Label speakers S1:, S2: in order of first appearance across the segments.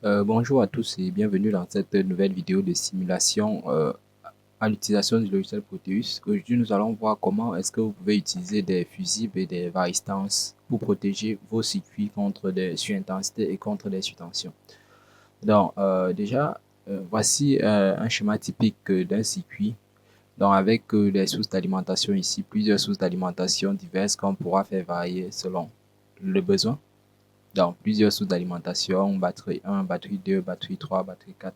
S1: Bonjour à tous et bienvenue dans cette nouvelle vidéo de simulation à l'utilisation du logiciel Proteus. Aujourd'hui, nous allons voir comment est-ce que vous pouvez utiliser des fusibles et des varistances pour protéger vos circuits contre des surintensités et contre des surtensions. Donc, voici un schéma typique d'un circuit. Donc, avec des sources d'alimentation ici, plusieurs sources d'alimentation diverses qu'on pourra faire varier selon le besoin. Donc, plusieurs sources d'alimentation, batterie 1, batterie 2, batterie 3, batterie 4,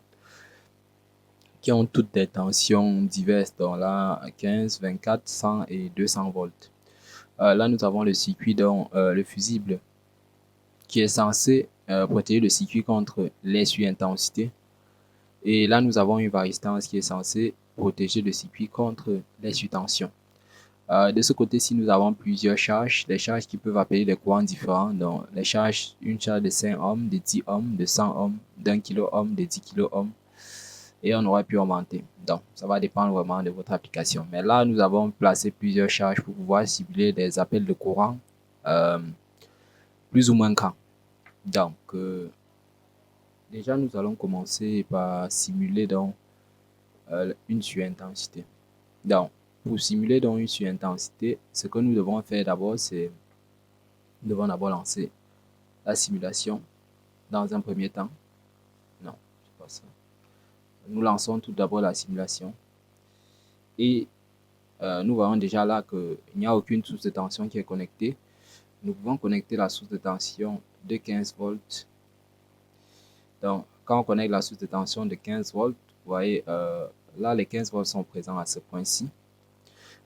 S1: qui ont toutes des tensions diverses, donc là, 15, 24, 100 et 200 volts. Là, nous avons le circuit, donc le fusible, qui est censé protéger le circuit contre les surintensités. Et là, nous avons une varistance qui est censée protéger le circuit contre les surtensions. De ce côté-ci, nous avons plusieurs charges, des charges qui peuvent appeler des courants différents. Donc, les charges, une charge de 5 ohms, de 10 ohms, de 100 ohms, d'un kilo ohm, de 10 kilo ohms, et on aurait pu augmenter. Donc, ça va dépendre vraiment de votre application. Mais là, nous avons placé plusieurs charges pour pouvoir simuler des appels de courant euh, plus ou moins grands. Donc, déjà, nous allons commencer par simuler donc, une surintensité. Donc, pour simuler donc une surintensité, ce que nous devons faire d'abord, c'est nous devons d'abord lancer la simulation dans un premier temps. Non, c'est pas ça. Nous lançons tout d'abord la simulation et nous voyons déjà là qu'il n'y a aucune source de tension qui est connectée. Nous pouvons connecter la source de tension de 15 volts. Donc, quand on connecte la source de tension de 15 volts, vous voyez, là, les 15 volts sont présents à ce point-ci.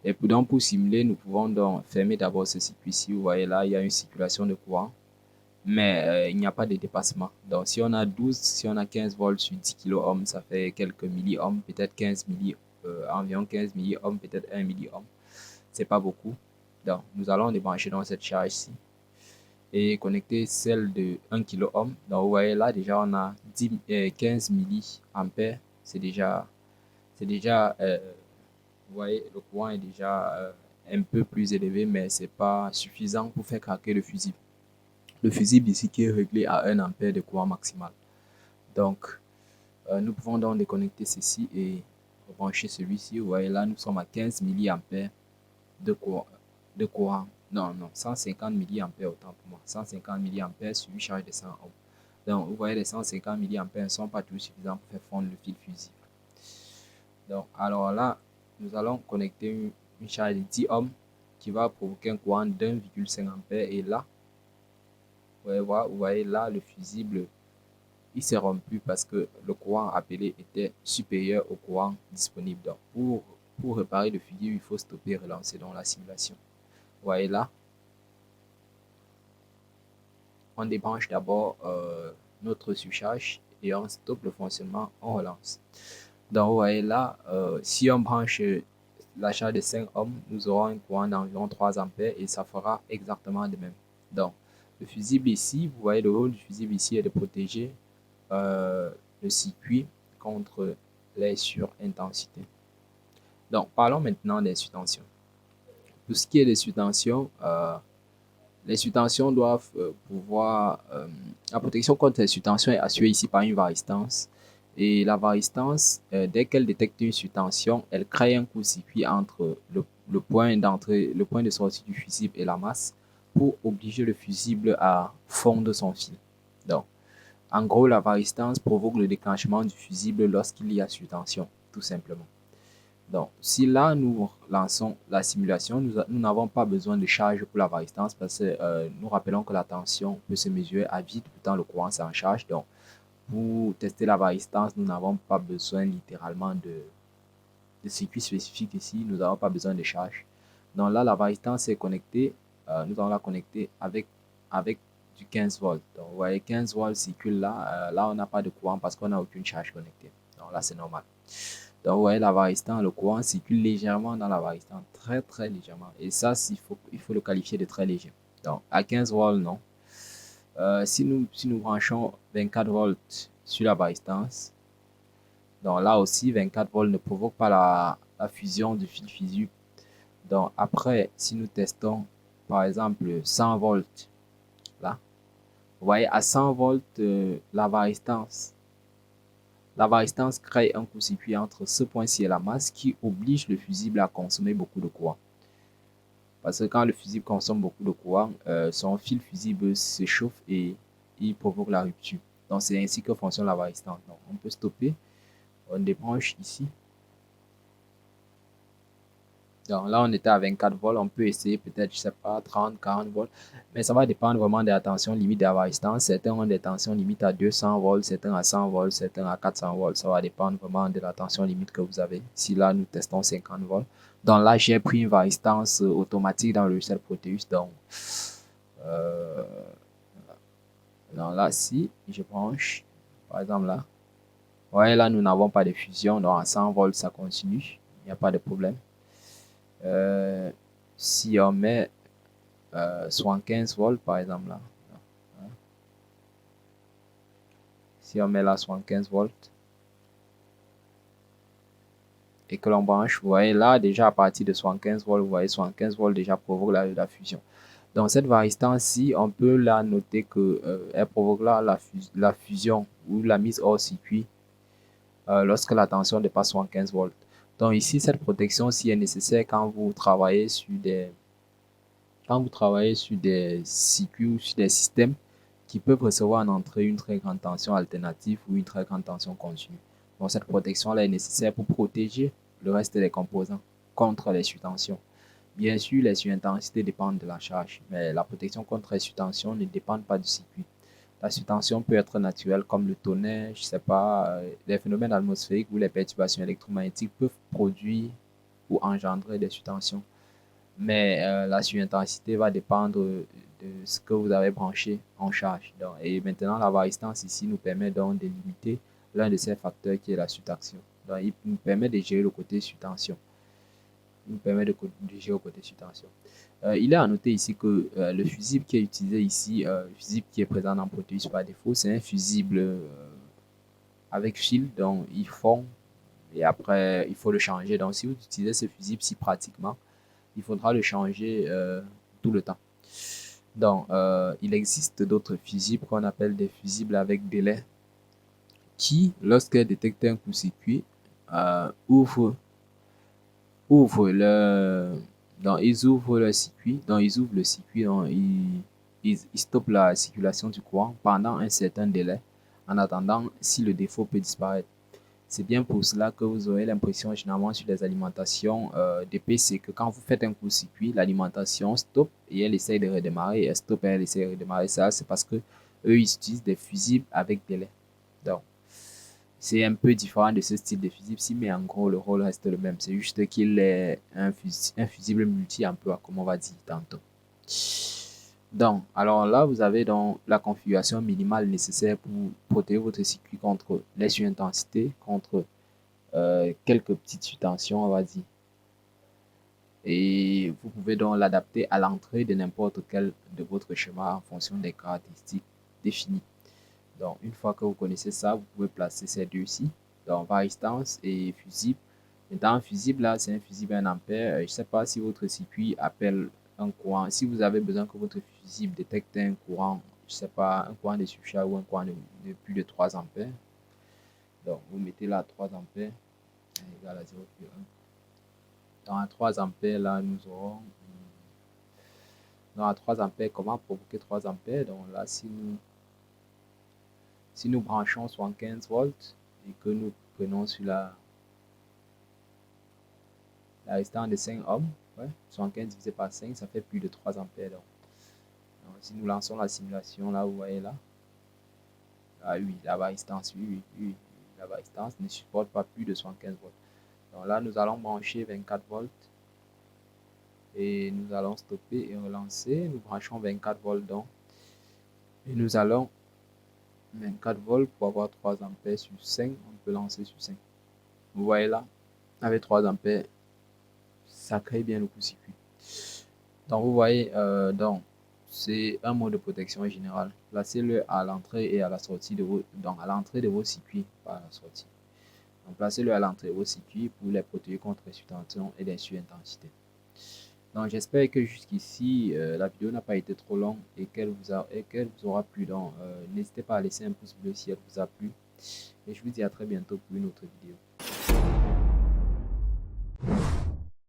S1: Et puis donc, pour simuler, nous pouvons donc fermer d'abord ce circuit-ci. Vous voyez là, il y a une circulation de courant, mais il n'y a pas de dépassement. Donc, si on a 12, si on a 15 volts sur 10 kilo ça fait quelques milliohms, peut-être 15 milli, environ 15 milliohms, peut-être 1 milliohm. C'est pas beaucoup. Donc, nous allons débrancher dans cette charge-ci et connecter celle de 1 kilo-ohm. Donc, vous voyez là, déjà, on a 15 milliampères. C'est déjà, vous voyez, le courant est déjà un peu plus élevé, mais c'est pas suffisant pour faire craquer le fusible. Le fusible ici qui est réglé à 1 ampère de courant maximal. Donc, nous pouvons donc déconnecter ceci et rebrancher celui-ci. Vous voyez là, nous sommes à 15 milliampères de courant. Non, non, 150 milliampères autant pour moi. 150 milliampères sur une charge de 100 ohms. Donc, vous voyez, les 150 milliampères ne sont pas toujours suffisants pour faire fondre le fil fusible. Donc, alors là, nous allons connecter une charge de 10 ohms qui va provoquer un courant d'1,5 ampère. Et là, vous voyez là, le fusible, il s'est rompu parce que le courant appelé était supérieur au courant disponible. Donc, pour réparer le fusible, il faut stopper et relancer dans la simulation. Vous voyez là, on débranche d'abord notre surcharge et on stoppe le fonctionnement, on relance. Donc, vous voyez là, si on branche la charge de 5 ohms, nous aurons un courant d'environ 3 ampères et ça fera exactement de même. Donc, le fusible ici, vous voyez le rôle du fusible ici est de protéger le circuit contre les surintensités. Donc, parlons maintenant des surtensions. Pour ce qui est des surtensions, les surtensions doivent pouvoir... la protection contre les surtensions est assurée ici par une varistance. Et la varistance, dès qu'elle détecte une surtension, elle crée un court-circuit entre le point d'entrée, le point de sortie du fusible et la masse pour obliger le fusible à fondre son fil. Donc, en gros, la varistance provoque le déclenchement du fusible lorsqu'il y a surtension, tout simplement. Donc, si là nous lançons la simulation, nous n'avons pas besoin de charge pour la varistance parce que nous rappelons que la tension peut se mesurer à vide, pourtant le courant c'est en charge. Donc, pour tester la varistance, nous n'avons pas besoin littéralement de circuit spécifique ici, nous n'avons pas besoin de charge. Donc là, la varistance est connectée, nous allons la connecter avec du 15 volts. Donc, vous voyez, 15 volts circule là, là on n'a pas de courant parce qu'on n'a aucune charge connectée. Donc là, c'est normal. Donc, vous voyez, la varistan, le courant circule légèrement dans la varistan, très très légèrement. Et ça, il faut le qualifier de très léger. Donc, à 15 volts, non. Si nous branchons 24 volts sur la varistance, donc là aussi, 24 volts ne provoque pas la fusion du fil fusible. Donc, après, si nous testons, par exemple, 100 volts, là, Vous voyez, à 100 volts, la varistance crée un court-circuit entre ce point-ci et la masse qui oblige le fusible à consommer beaucoup de courant. Parce que quand le fusible consomme beaucoup de courant, son fil fusible s'échauffe et il provoque la rupture. Donc, c'est ainsi que fonctionne la varistance. Donc, on peut stopper, on débranche ici. Donc là, on était à 24 volts, on peut essayer peut-être, je sais pas, 30, 40 volts, mais ça va dépendre vraiment de la tension limite de la varistance. Certains ont des tensions limites à 200 volts, certains à 100 volts, certains à 400 volts. Ça va dépendre vraiment de la tension limite que vous avez. Si là, nous testons 50 volts. Donc là, j'ai pris une varistance automatique dans le logiciel Proteus. Euh, donc là, si je branche, par exemple là, vous voyez là, nous n'avons pas de fusion, donc à 100 volts, ça continue, il n'y a pas de problème. Euh, si on met 75 volts par exemple là, si on met là 75 volts et que l'on branche, vous voyez là déjà à partir de 75 volts, vous voyez 75 volts déjà provoque la fusion. Donc cette varistance-ci, on peut la noter que elle provoque là la fusion ou la mise hors circuit lorsque la tension dépasse 75 volts. Donc ici, cette protection-ci est nécessaire quand vous travaillez sur des circuits ou sur des systèmes qui peuvent recevoir en entrée une très grande tension alternative ou une très grande tension continue. Donc cette protection-là est nécessaire pour protéger le reste des composants contre les surtensions. Bien sûr, les surintensités dépendent de la charge, mais la protection contre les surtensions ne dépend pas du circuit. La surtension peut être naturelle comme le tonnerre, je sais pas, les phénomènes atmosphériques ou les perturbations électromagnétiques peuvent produire ou engendrer des surtensions. Mais la surintensité va dépendre de ce que vous avez branché en charge. Donc, et maintenant, la varistance ici nous permet donc de limiter l'un de ces facteurs qui est la surtaction. Donc, il nous permet de gérer le côté surtension. Il nous permet de gérer le côté surtension. Il est à noter ici que le fusible qui est utilisé ici, le fusible qui est présent dans Proteus par défaut, c'est un fusible avec fil, donc il fond et après il faut le changer. Donc, si vous utilisez ce fusible si pratiquement, il faudra le changer tout le temps. Donc, il existe d'autres fusibles qu'on appelle des fusibles avec délai qui, lorsqu'elles détectent un court-circuit, ouvrent, ouvrent le, donc ils ouvrent le circuit, donc ils ouvrent le circuit, donc ils stoppent la circulation du courant pendant un certain délai, en attendant si le défaut peut disparaître. C'est bien pour cela que vous aurez l'impression généralement sur les alimentations des PC que quand vous faites un court-circuit, l'alimentation stoppe et elle essaie de redémarrer, elle stoppe et elle essaie de redémarrer. Ça, c'est parce que eux ils utilisent des fusibles avec délai. Donc, c'est un peu différent de ce style de fusible-ci, mais en gros, le rôle reste le même. C'est juste qu'il est un fusible multi-emploi, comme on va dire tantôt. Donc, alors là, vous avez donc la configuration minimale nécessaire pour protéger votre circuit contre les surintensités, contre quelques petites subtensions, on va dire. Et vous pouvez donc l'adapter à l'entrée de n'importe quel de votre schéma en fonction des caractéristiques définies. Donc, une fois que vous connaissez ça, vous pouvez placer ces deux-ci, donc varistance et fusible. Maintenant, un fusible, là, c'est un fusible 1 ampère. Je ne sais pas si votre circuit appelle un courant. Si vous avez besoin que votre fusible détecte un courant, je ne sais pas, un courant de surcharge ou un courant de plus de 3 ampères. Donc, vous mettez là 3 ampères égal à 0,1. Dans à 3 ampères, là, nous aurons. Dans à 3 ampères, comment provoquer 3 ampères? Donc là, si nous branchons 75 volts et que nous prenons sur la résistance de 5 ohms, ouais, 75 divisé par 5, ça fait plus de 3 ampères. Donc, si nous lançons la simulation, là, vous voyez là, ah oui, la résistance, oui, la résistance ne supporte pas plus de 75 volts. Donc là, nous allons brancher 24 volts et nous allons stopper et relancer. Nous branchons 24 volts donc et nous allons 24 volts pour avoir 3 ampères sur 5. On peut lancer sur 5. Vous voyez là, avec 3 ampères, ça crée bien le court-circuit. Donc vous voyez, donc c'est un mode de protection général. Placez-le à l'entrée et à la sortie de vos, donc à l'entrée de vos circuits, pas à la sortie. Donc placez-le à l'entrée de vos circuits pour les protéger contre les surtensions et les surintensités. Donc, j'espère que jusqu'ici, la vidéo n'a pas été trop longue et qu'elle vous aura plu. Donc, n'hésitez pas à laisser un pouce bleu si elle vous a plu. Et je vous dis à très bientôt pour une autre vidéo.